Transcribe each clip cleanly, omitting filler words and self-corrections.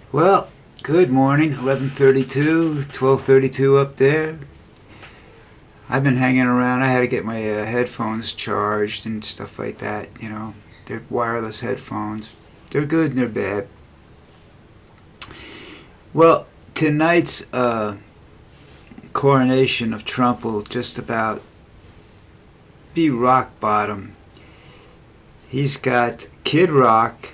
Well, good morning. 11:32, 12:32 up there. I've been hanging around. I had to get my headphones charged and stuff like that. They're wireless headphones. They're good and they're bad. Well, tonight's coronation of Trump will just about be rock bottom. He's got Kid Rock,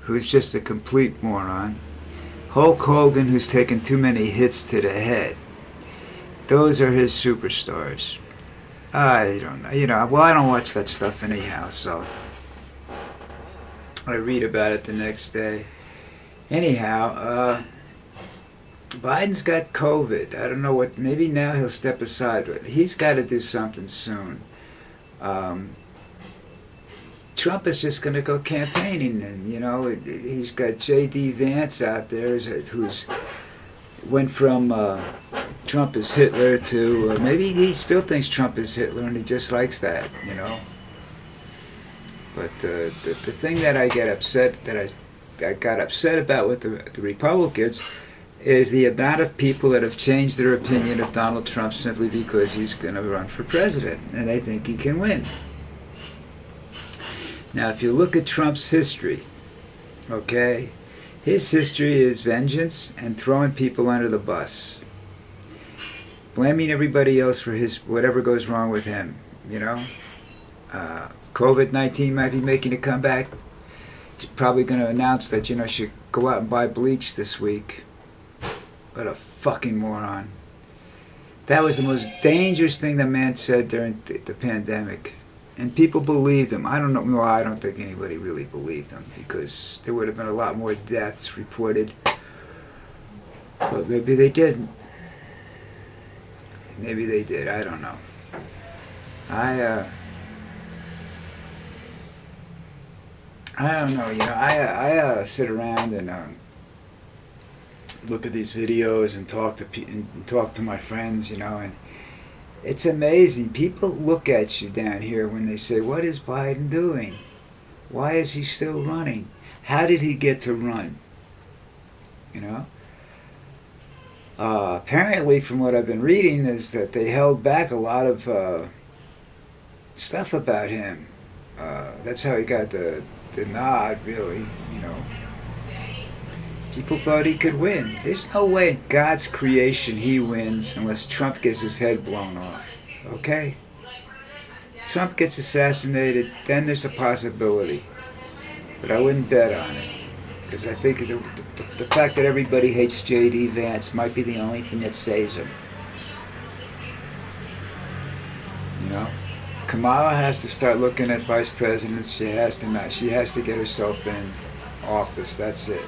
who's just a complete moron. Hulk Hogan, who's taken too many hits to the head. Those are his superstars. I don't know. Well, I don't watch that stuff anyhow, so I read about it the next day. Anyhow, Biden's got COVID. I don't know what, maybe now he'll step aside, but he's got to do something soon. Trump is just going to go campaigning, and he's got J.D. Vance out there who's went from Trump is Hitler to maybe he still thinks Trump is Hitler and he just likes that, But the thing that I got upset about with the Republicans is the amount of people that have changed their opinion of Donald Trump simply because he's going to run for president and they think he can win. Now, if you look at Trump's history, okay, his history is vengeance and throwing people under the bus, blaming everybody else for whatever goes wrong with him. COVID-19 might be making a comeback. He's probably going to announce that should go out and buy bleach this week. What a fucking moron! That was the most dangerous thing the man said during the pandemic. And people believed him. I don't know. Well, I don't think anybody really believed him because there would have been a lot more deaths reported. But maybe they didn't. Maybe they did. I don't know. I don't know. I sit around and look at these videos and talk to my friends. And it's amazing. People look at you down here when they say, "What is Biden doing? Why is he still running? How did he get to run?" Apparently, from what I've been reading, is that they held back a lot of stuff about him. That's how he got the nod, really. People thought he could win. There's no way in God's creation he wins unless Trump gets his head blown off. Okay? Trump gets assassinated, then there's a possibility. But I wouldn't bet on it. Because I think the fact that everybody hates J.D. Vance might be the only thing that saves him. Kamala has to start looking at vice presidents. She has to get herself in office. That's it.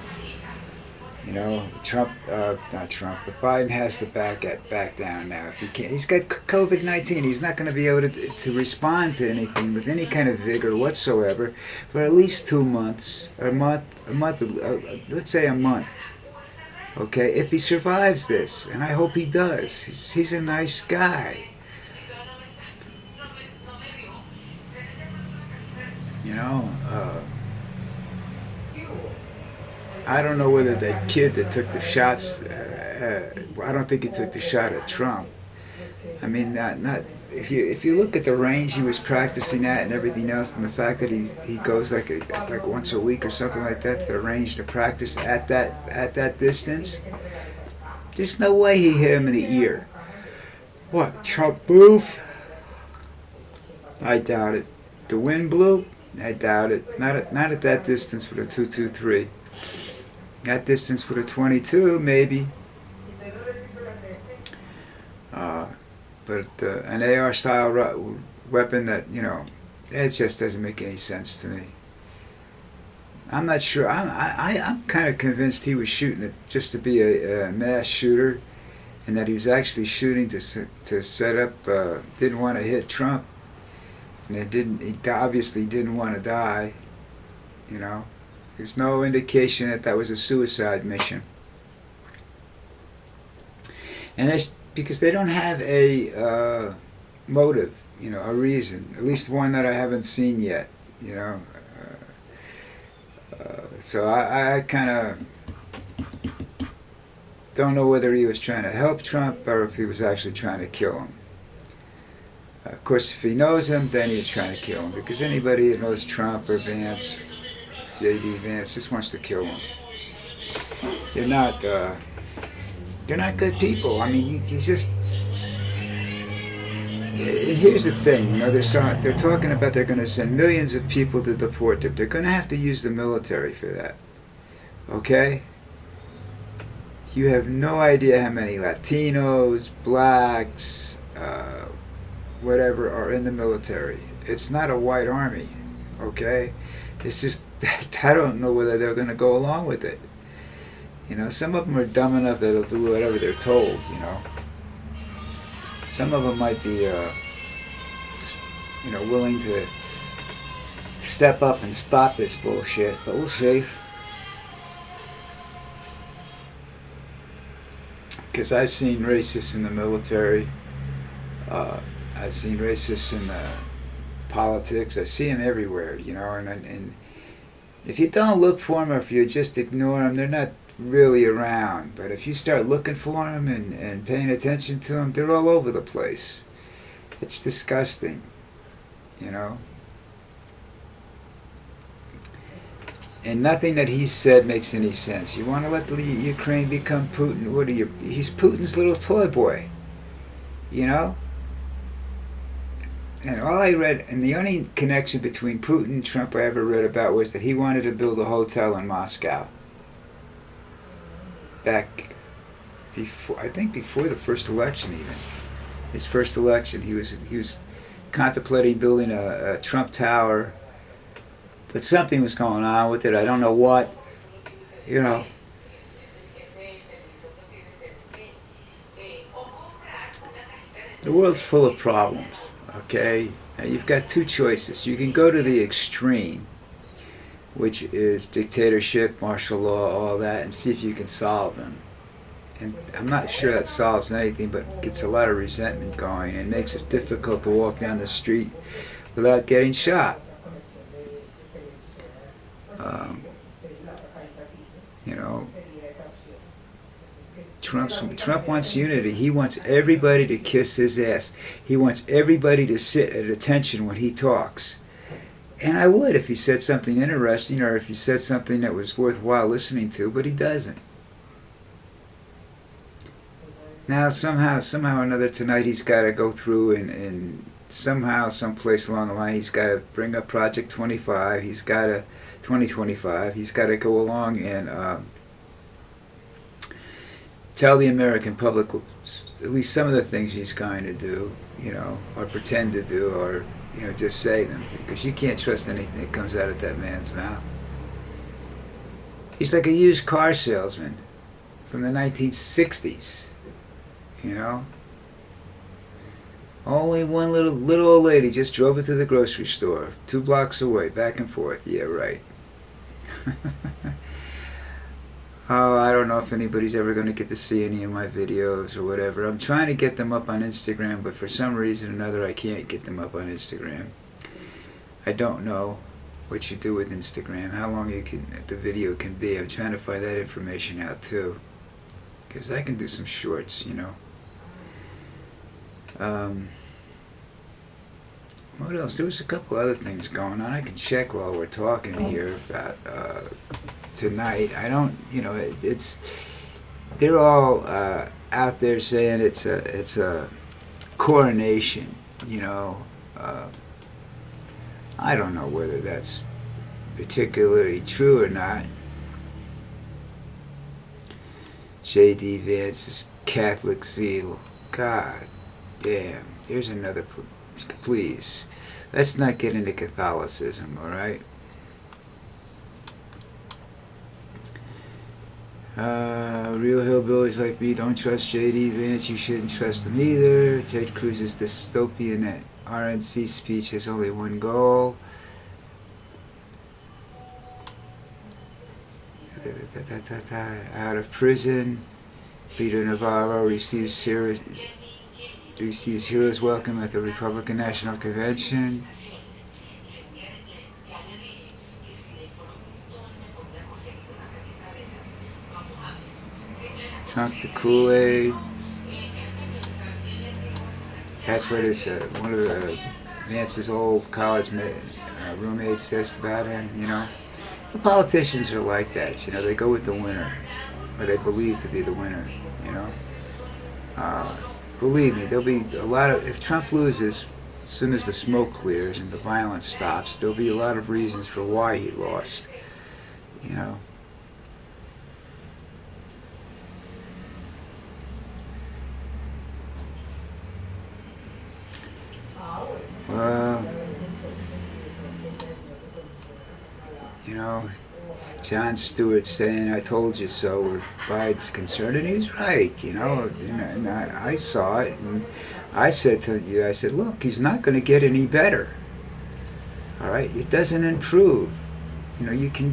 Not Trump, but Biden has to back down now. If he can't, he's got COVID-19. He's not going to be able to respond to anything with any kind of vigor whatsoever for at least 2 months, or a month, let's say a month. Okay, if he survives this, and I hope he does. He's a nice guy. I don't know whether that kid that took the shots. I don't think he took the shot at Trump. I mean, not if you look at the range he was practicing at and everything else, and the fact that he goes like once a week or something like that to the range to practice at that distance. There's no way he hit him in the ear. What, Trump moved? I doubt it. The wind blew? I doubt it. Not at that distance with a 223. That distance with a 22, maybe. But an AR-style weapon that, it just doesn't make any sense to me. I'm not sure. I'm kind of convinced he was shooting it just to be a mass shooter, and that he was actually shooting to set up. Didn't want to hit Trump, and he obviously didn't want to die. There's no indication that was a suicide mission. And that's because they don't have a motive, a reason, at least one that I haven't seen yet. So I kind of don't know whether he was trying to help Trump or if he was actually trying to kill him. Of course, if he knows him, then he was trying to kill him, because anybody that knows Trump or Vance, J.D. Vance, just wants to kill him. They're not good people. I mean, you just. And here's the thing, you know, they're talking about they're going to send millions of people to deport them. They're going to have to use the military for that. Okay? You have no idea how many Latinos, blacks, whatever are in the military. It's not a white army. Okay? It's just, I don't know whether they're going to go along with it. You know, some of them are dumb enough that they'll do whatever they're told, you know. Some of them might be, willing to step up and stop this bullshit, but we'll see. Because I've seen racists in the military. I've seen racists in politics. I see them everywhere, you know. And if you don't look for them, or if you just ignore them, they're not really around. But if you start looking for them and paying attention to them, they're all over the place. It's disgusting, you know. And nothing that he said makes any sense. You want to let the Ukraine become Putin? What are you? He's Putin's little toy boy, you know. And all I read, and the only connection between Putin and Trump I ever read about was that he wanted to build a hotel in Moscow. Back before, I think before the first election, even his first election, he was contemplating building a Trump Tower, but something was going on with it. I don't know what, you know. The world's full of problems. Okay, now you've got two choices. You can go to the extreme, which is dictatorship, martial law, all that, and see if you can solve them. And I'm not sure that solves anything, but gets a lot of resentment going and makes it difficult to walk down the street without getting shot. You know, Trump wants unity. He wants everybody to kiss his ass. He wants everybody to sit at attention when he talks. And I would if he said something interesting, or if he said something that was worthwhile listening to, but he doesn't. Now somehow or another tonight he's got to go through and somehow, someplace along the line, he's got to bring up Project 25. He's got to 2025. He's got to go along and tell the American public at least some of the things he's going to do, you know, or pretend to do, or you know, just say them, because you can't trust anything that comes out of that man's mouth. He's like a used car salesman from the 1960s, you know. Only one little old lady just drove it to the grocery store, 2 blocks away, back and forth. Yeah, right. Oh, I don't know if anybody's ever going to get to see any of my videos or whatever. I'm trying to get them up on Instagram, but for some reason or another I can't get them up on Instagram. I don't know what you do with Instagram, how long the video can be. I'm trying to find that information out too, because I can do some shorts, you know. What else? There was a couple other things going on. I can check while we're talking here about tonight. I don't, you know, they're all out there saying it's a coronation, you know. I don't know whether that's particularly true or not. J.D. Vance's Catholic zeal. God damn. There's another. Please, let's not get into Catholicism, all right? Real hillbillies like me don't trust J.D. Vance. You shouldn't trust him either. Ted Cruz's dystopian RNC speech has only one goal. Out of prison, Leader Navarro receives hero's welcome at the Republican National Convention. Drunk the Kool-Aid. That's what one of Vance's old college roommates says about him, you know. The politicians are like that, you know. They go with the winner, or they believe to be the winner, you know. Believe me, there'll be a lot of, if Trump loses, as soon as the smoke clears and the violence stops, there'll be a lot of reasons for why he lost, you know. You know, Jon Stewart saying, "I told you so," where Biden's concerned, and he's right, you know, and I saw it, and I said to you, I said, look, he's not going to get any better, all right? It doesn't improve. You know, you can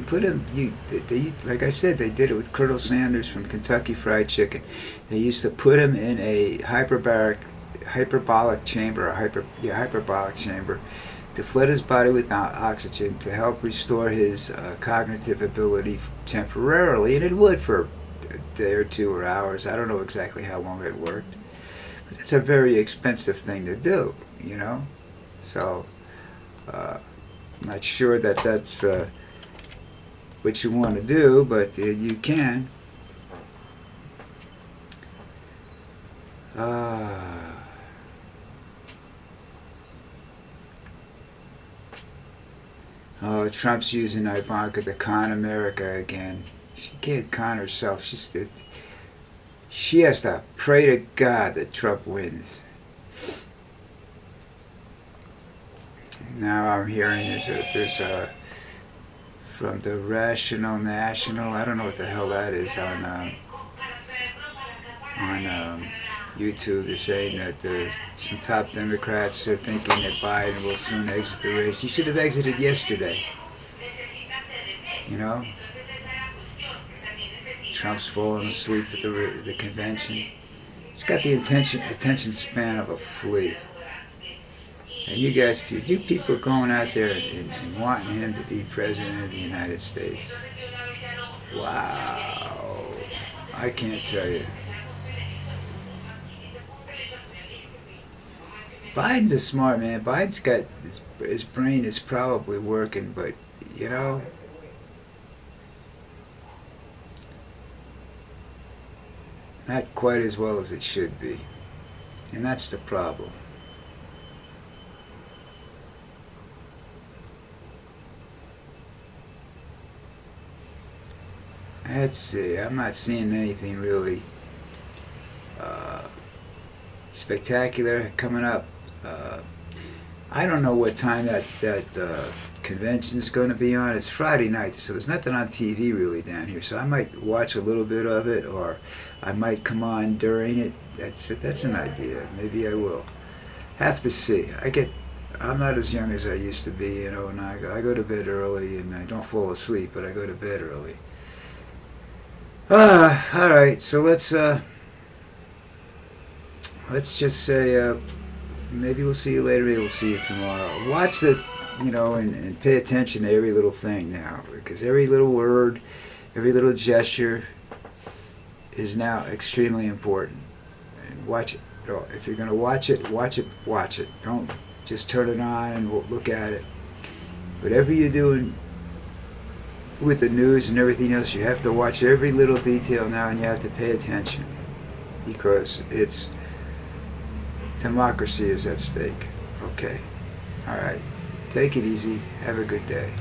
put him, like I said, they did it with Colonel Sanders from Kentucky Fried Chicken. They used to put him in a hyperbolic chamber, hyperbolic chamber, to flood his body with oxygen to help restore his cognitive ability temporarily, and it would for a day or two or hours. I don't know exactly how long it worked, but it's a very expensive thing to do, you know. So I'm not sure that that's what you want to do, but you can. Oh, Trump's using Ivanka to con America again. She can't con herself. She has to pray to God that Trump wins. Now I'm hearing there's a from the Rational National. I don't know what the hell that is on YouTube. They're saying that some top Democrats are thinking that Biden will soon exit the race. He should have exited yesterday. You know, Trump's falling asleep at the convention. He's got the attention span of a flea. And you people are going out there and wanting him to be president of the United States. Wow, I can't tell you. Biden's a smart man. Biden's got his brain is probably working, but you know, not quite as well as it should be, and that's the problem. Let's see. I'm not seeing anything really spectacular coming up. I don't know what time that convention is going to be on. It's Friday night, so there's nothing on TV really down here. So I might watch a little bit of it, or I might come on during it. That's an idea. Maybe I will. Have to see. I'm not as young as I used to be, you know, and I go to bed early, and I don't fall asleep, but I go to bed early. All right. So let's just say maybe we'll see you later. Maybe we'll see you tomorrow. Watch and pay attention to every little thing now, because every little word, every little gesture is now extremely important. And watch it. If you're going to watch it, watch it. Don't just turn it on and look at it. Whatever you're doing with the news and everything else, you have to watch every little detail now, and you have to pay attention, because democracy is at stake. Okay. All right. Take it easy. Have a good day.